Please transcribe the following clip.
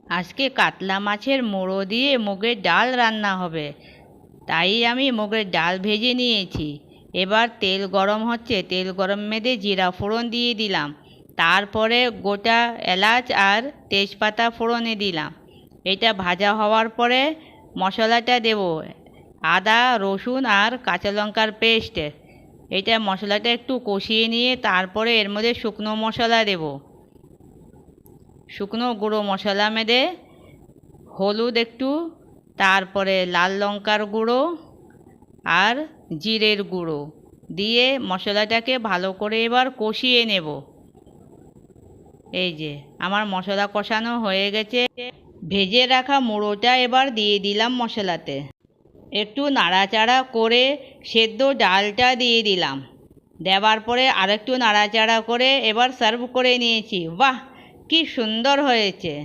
আজকে কাতলা মাছের মুড়ো দিয়ে মুগের ডাল রান্না হবে, তাই আমি মুগের ডাল ভেজে নিয়েছি। এবার তেল গরম হচ্ছে, তেল গরম মেদে জিরা ফোড়ন দিয়ে দিলাম, তারপরে গোটা এলাচ আর তেজপাতা ফোড়নে দিলাম। এটা ভাজা হওয়ার পরে মশলাটা দেব, আদা রসুন আর কাঁচা লঙ্কার পেস্ট। এটা মশলাটা একটু কষিয়ে নিয়ে তারপরে এর মধ্যে শুকনো মশলা দেব, শুকনো গুঁড়ো মশলা মেদে হলুদ একটু, তারপরে লাল লঙ্কার গুঁড়ো আর জিরের গুঁড়ো দিয়ে মশলাটাকে ভালো করে এবার কষিয়ে নেব। এই যে আমার মশলা কষানো হয়ে গেছে, ভেজে রাখা মুড়োটা এবার দিয়ে দিলাম মশলাতে, একটু নাড়াচাড়া করে সেদ্ধ ডালটা দিয়ে দিলাম। দেওয়ার পরে আরেকটু নাড়াচাড়া করে এবার সার্ভ করে নিয়েছি। বাহ, কি সুন্দর হয়েছে!